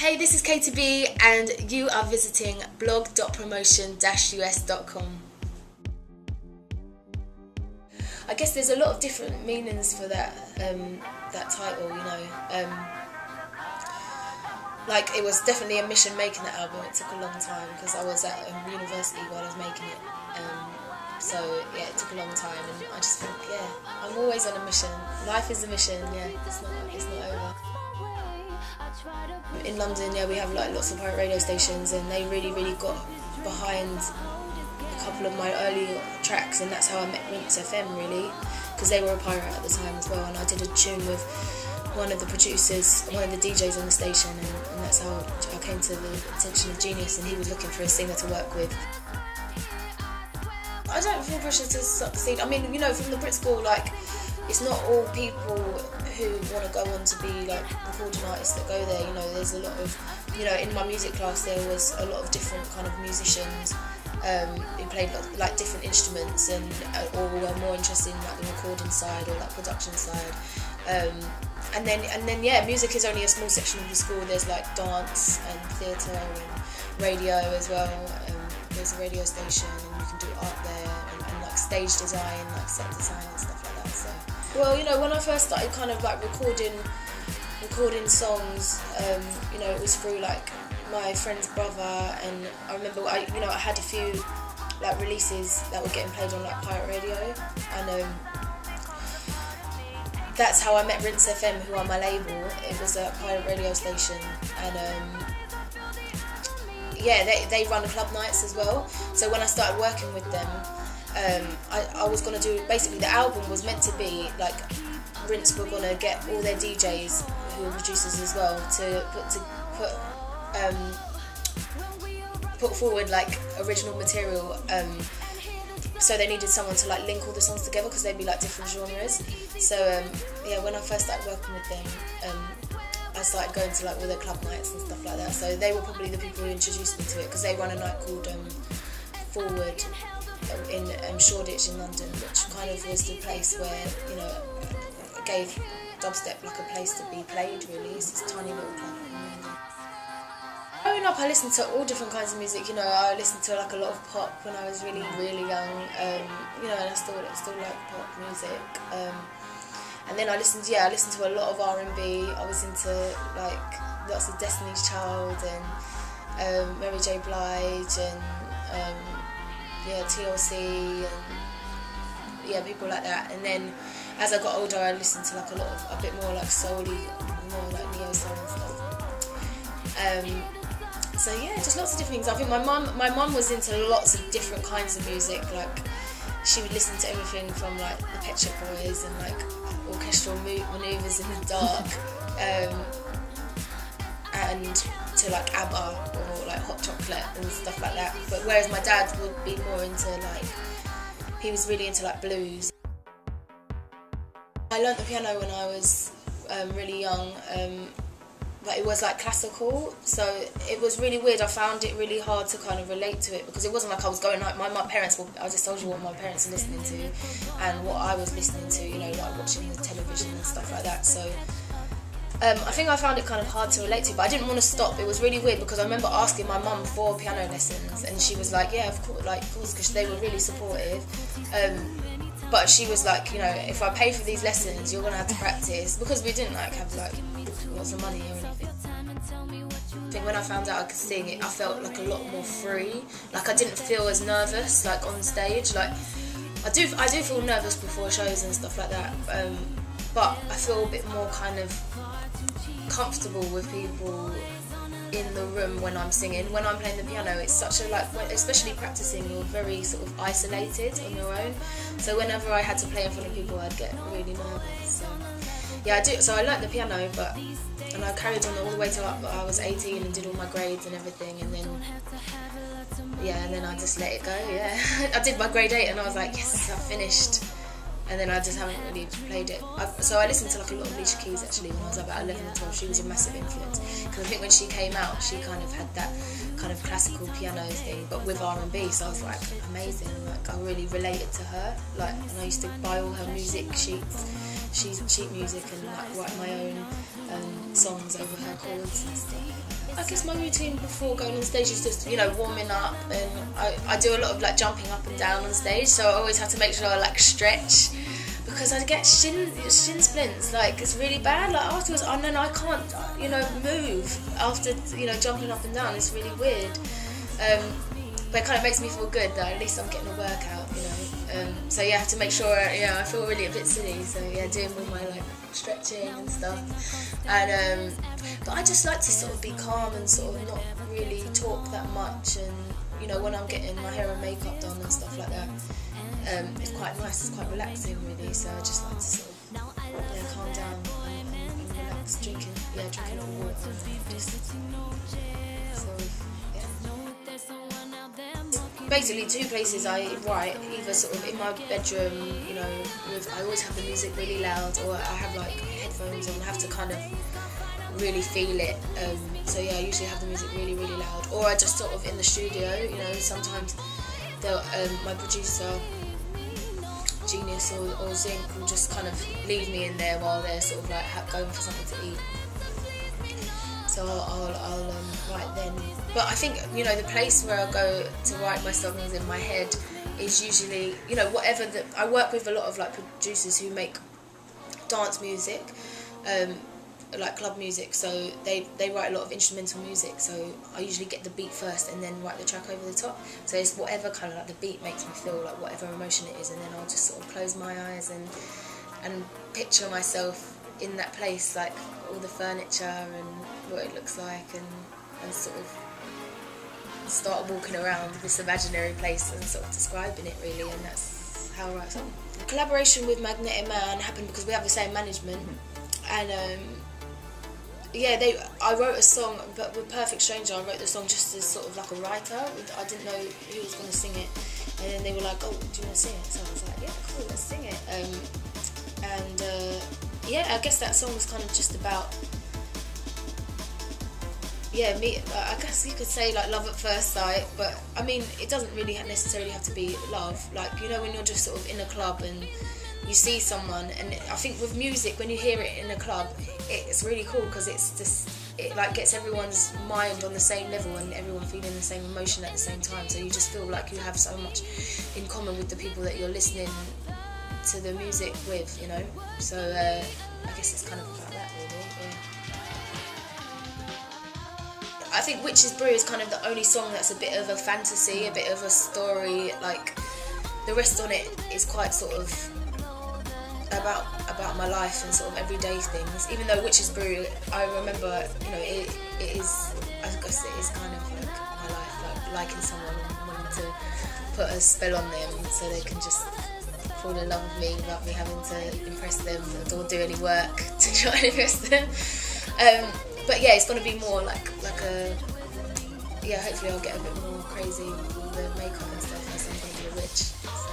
Hey, this is Katy B and you are visiting blog.promotion-us.com. I guess there's a lot of different meanings for that title, you know. Like, it was definitely a mission making that album. It took a long time because I was at university while I was making it. So yeah, it took a long time, and I just think, yeah, I'm always on a mission. Life is a mission. Yeah, it's not over. In London, yeah, we have like lots of pirate radio stations, and they really got behind a couple of my early tracks, and that's how I met Rinse FM, really, because they were a pirate at the time as well, and I did a tune with one of the producers, one of the DJs on the station, and that's how I came to the attention of Genius, and he was looking for a singer to work with. I don't feel pressure to succeed. I mean, you know, from the Brit School, like, it's not all people who want to go on to be like recording artists that go there. You know, there's a lot of, you know, in my music class there was a lot of different kind of musicians who played like different instruments, and or were more interested in like the recording side or like production side. And then yeah, music is only a small section of the school. There's like dance and theatre and radio as well. There's a radio station, and you can do art there, and like stage design, like set design and stuff like that. So, well, you know, when I first started kind of like recording songs, you know, it was through like my friend's brother, and I remember I had a few like releases that were getting played on like pirate radio, and that's how I met Rinse FM, who are my label. It was a pirate radio station, and yeah, they run club nights as well. So when I started working with them, I was going to do, basically the album was meant to be like, Rinse were going to get all their DJs who were producers as well to put forward like original material. So they needed someone to like link all the songs together because they'd be like different genres. So yeah, when I first started working with them, I started going to like all their club nights and stuff like that. So they were probably the people who introduced me to it, because they run a night called Forward in Shoreditch in London, which kind of was the place where, you know, gave dubstep like a place to be played, really. It's this tiny little club. Growing up, I listened to all different kinds of music. You know, I listened to like a lot of pop when I was really young. You know, and I still like pop music. And then I listened to a lot of R&B. I was into like lots of Destiny's Child and Mary J. Blige and yeah, TLC and yeah, people like that. And then as I got older, I listened to like a bit more like soul-y, more like neo soul and stuff. So yeah, just lots of different things. I think my mum was into lots of different kinds of music. Like, she would listen to everything from like the Pet Shop Boys and like orchestral manoeuvres in the dark, and to like ABBA or like Hot Chocolate and stuff like that. But whereas my dad would be more into like, he was really into like blues. I learnt the piano when I was really young, but it was like classical, so it was really weird. I found it really hard to kind of relate to it, because it wasn't like I was going like my parents were, I just told you what my parents were listening to and what I was listening to, you know, like watching the television and stuff like that. So I think I found it kind of hard to relate to, but I didn't want to stop. It was really weird because I remember asking my mum for piano lessons, and she was like, yeah, of course, because they were really supportive. But she was like, you know, if I pay for these lessons, you're gonna have to practice, because we didn't like have like lots of money or anything. I think when I found out I could sing it, I felt like a lot more free. Like, I didn't feel as nervous like on stage. Like, I do feel nervous before shows and stuff like that. But I feel a bit more kind of comfortable with people in the room when I'm singing. When I'm playing the piano, it's such a like, especially practicing, you're very sort of isolated on your own. So whenever I had to play in front of people, I'd get really nervous. So yeah, I do. So I learnt the piano, and I carried on all the way till I was 18 and did all my grades and everything, and then yeah, and then I just let it go. Yeah, I did my grade 8, and I was like, yes, I've finished. And then I just haven't really played it. So I listened to like a lot of Alicia Keys actually when I was about 11 or 12. She was a massive influence, because I think when she came out, she kind of had that kind of classical piano thing, but with R&B. So I was like, amazing. Like, I really related to her. Like, and I used to buy all her music sheets, sheet music, and like write my own songs over her chords and stuff. I guess my routine before going on stage is just, you know, warming up, and I do a lot of like jumping up and down on stage, so I always have to make sure I like stretch, because I get shin splints, like it's really bad, like afterwards, and then I can't, you know, move after, you know, jumping up and down. It's really weird, but it kind of makes me feel good that at least I'm getting a workout, you know. So yeah, I have to make sure, yeah, I feel really a bit silly, so yeah, doing all my like stretching and stuff, and but I just like to sort of be calm and sort of not really talk that much, and you know, when I'm getting my hair and makeup done and stuff like that, it's quite nice, it's quite relaxing really, so I just like to sort of, yeah, calm down and relax, drinking a lot of water and just sort of, yeah. Basically 2 places I write, either sort of in my bedroom, you know, I always have the music really loud, or I have like headphones on, I have to kind of really feel it, so yeah, I usually have the music really, really loud, or I just sort of in the studio, you know, sometimes my producer, Genius or Zinc, will just kind of leave me in there while they're sort of like going for something to eat. So I'll write then. But I think, you know, the place where I go to write my songs in my head is usually, you know, whatever I work with a lot of like producers who make dance music, like club music, so they write a lot of instrumental music, so I usually get the beat first and then write the track over the top. So it's whatever kind of like the beat makes me feel, like whatever emotion it is, and then I'll just sort of close my eyes and picture myself in that place, like all the furniture and what it looks like, and sort of start walking around this imaginary place and sort of describing it really, and that's how I write songs. The collaboration with Magnetic Man happened because we have the same management, and yeah, I wrote a song, but with Perfect Stranger, I wrote the song just as sort of like a writer. I didn't know who was going to sing it, and then they were like, "Oh, do you want to sing it?" So I was like, "Yeah, cool, let's sing it." Yeah, I guess that song was kind of just about, yeah, me. I guess you could say like love at first sight, but I mean, it doesn't really necessarily have to be love. Like, you know, when you're just sort of in a club and you see someone, and I think with music, when you hear it in a club, it's really cool because it's just, it like gets everyone's mind on the same level and everyone feeling the same emotion at the same time. So you just feel like you have so much in common with the people that you're listening to the music with, you know. So I guess it's kind of about that really. Yeah. I think Witch's Brew is kind of the only song that's a bit of a fantasy, a bit of a story. Like the rest on it is quite sort of about my life and sort of everyday things. Even though Witch's Brew, I remember, you know, it is, I guess it is kind of like my life, like liking someone and wanting to put a spell on them so they can just fall in love with me without me having to impress them or do any work to try and impress them. But yeah, it's going to be more like a, yeah, hopefully I'll get a bit more crazy with the makeup and stuff as I'm going to be a witch. So,